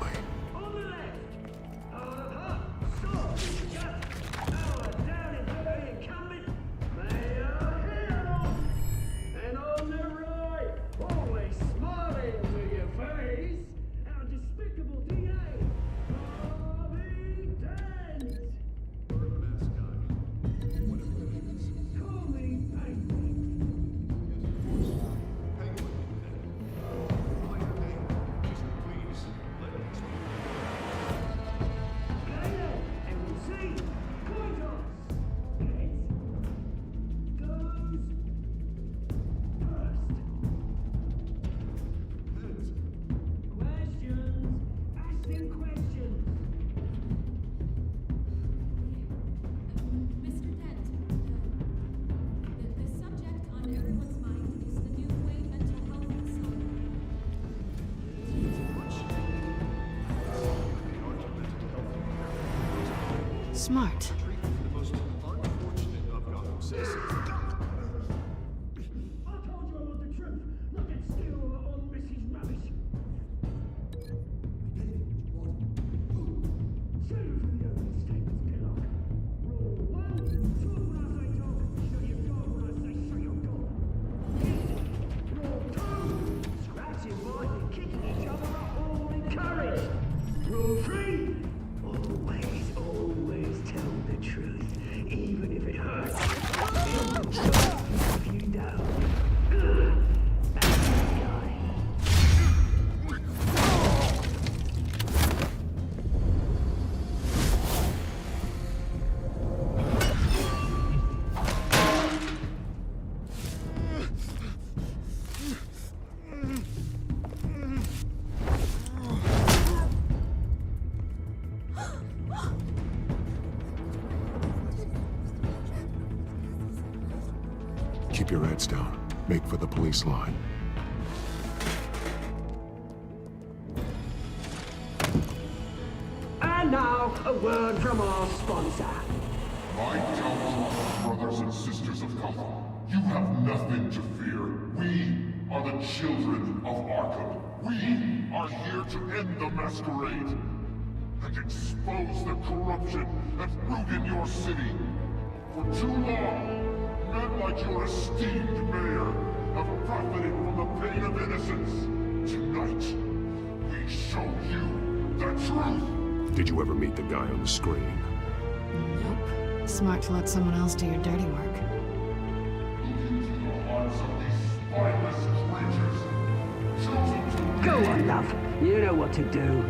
Smart. Rule 3. Always tell the truth, even if it hurts. If you don't. Keep your heads down. Make for the police line. And now, a word from our sponsor. My Telltale brothers and sisters of Gotham, you have nothing to fear. We are the children of Arkham. We are here to end the masquerade and expose the corruption that rooted your city. For too long, men like your esteemed mayor have profited from the pain of innocence. Tonight, we show you the truth. Did you ever meet the guy on the screen? Nope. Smart to let someone else do your dirty work. Go on, love. You know what to do.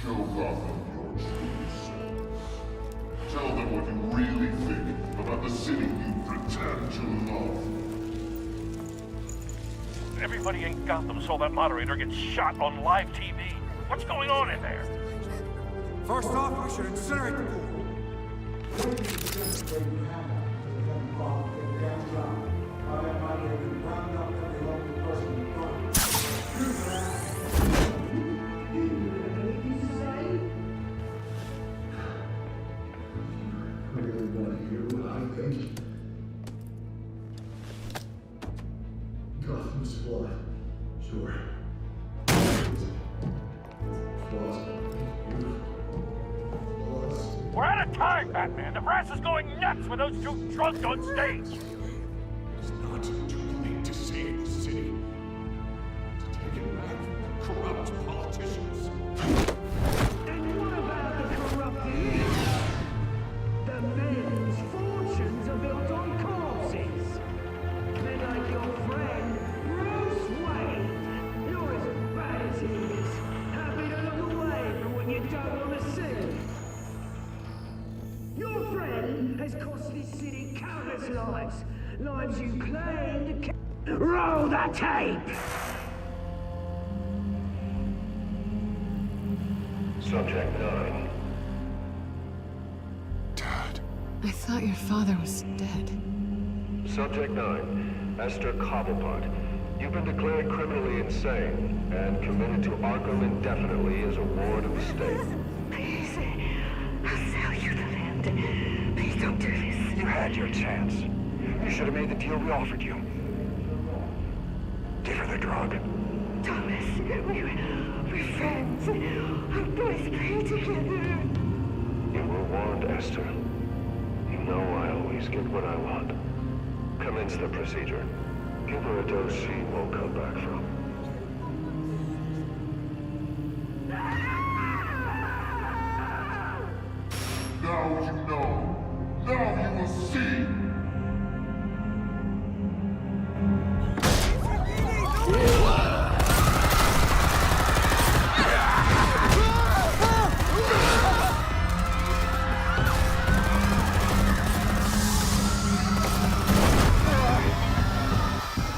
Show Gotham your true self. Tell them what you really think about the city you pretend to love. Everybody in Gotham saw that moderator get shot on live TV. What's going on in there? First off, we should incinerate the pool. One at a time, Batman! The brass is going nuts with those two drunks on stage! It's not too late to save the city. To take it back from corrupt politicians. And what about the corrupted? The men's fortunes are built on corpses. Men like your friend, Bruce Wayne. You're as bad as he is. Happy to look away from what you don't want to see. Your friend has cost this city countless lives. Lives you claimed to roll the tape! Subject 9. I thought your father was dead. Subject 9. Esther Cobblepot. You've been declared criminally insane and committed to Arkham indefinitely as a ward of the state. Please, I'll sell you the land. Please don't do this. You had your chance. You should have made the deal we offered you. Give her the drug. Thomas, we're friends. Our boys play together. You were warned, Esther. You know I always get what I want. Commence the procedure. Give her a dose she won't come back from. Now you know. Now you will see.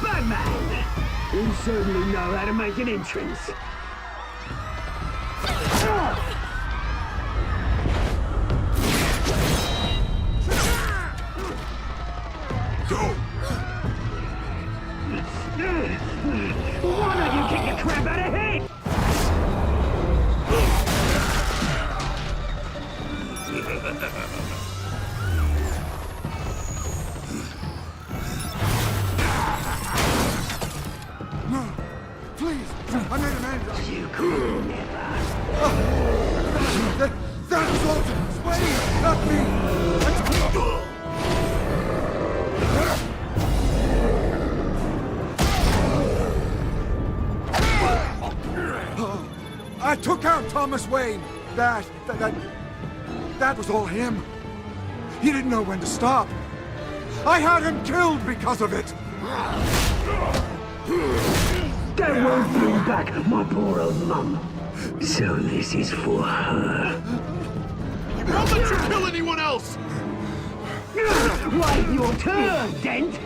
Batman! You certainly know how to make an entrance. Why don't you kick the crap out of him? No, please, I made an end of it. You could never. That was Walter Wayne, not me. I took out Thomas Wayne. That was all him. He didn't know when to stop. I had him killed because of it. That won't bring back my poor old mum. So this is for her. Don't let you kill anyone else! Wait your turn, Dent!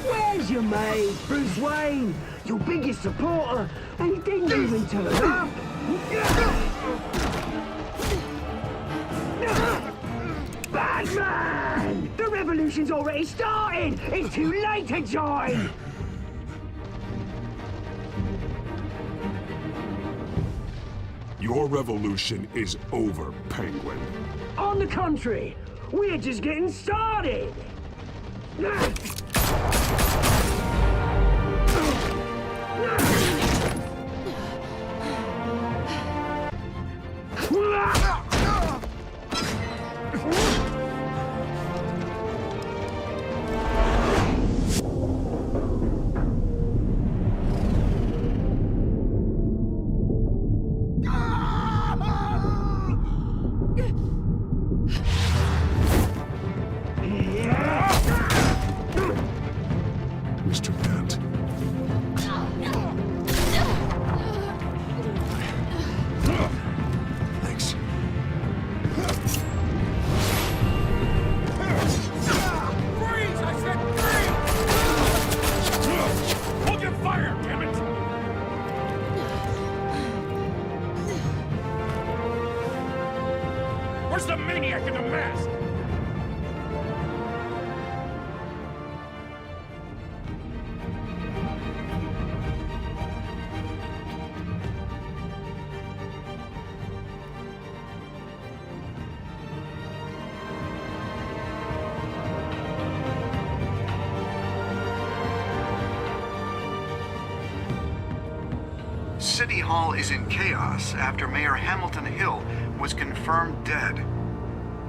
Where's your mate, Bruce Wayne? Your biggest supporter, and he didn't even turn up. Batman! The revolution's already started! It's too late to join! Your revolution is over, Penguin. On the contrary, we're just getting started! Mr. Dent. Thanks. Freeze! I said freeze! Hold your fire, damn it! Where's the maniac in the mask? City Hall is in chaos after Mayor Hamilton Hill was confirmed dead.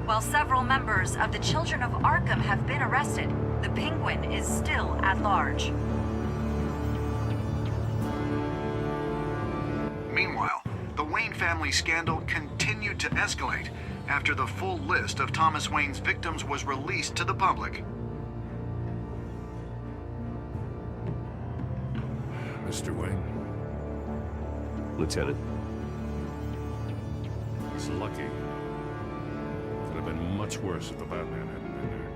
While several members of the Children of Arkham have been arrested, the Penguin is still at large. Meanwhile, the Wayne family scandal continued to escalate after the full list of Thomas Wayne's victims was released to the public. Mr. Wayne. Lieutenant. He's lucky. Could have been much worse if the Batman hadn't been there.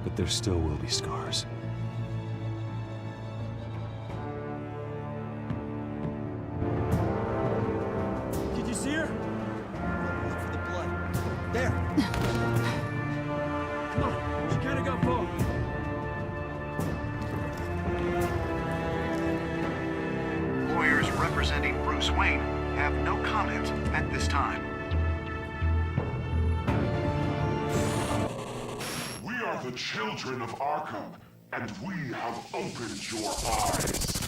But there still will be scars. Did you see her? Look for the blood. There. Come on, she kind of got far. Lawyers representing Bruce Wayne have no comment at this time. We are the children of Arkham, and we have opened your eyes.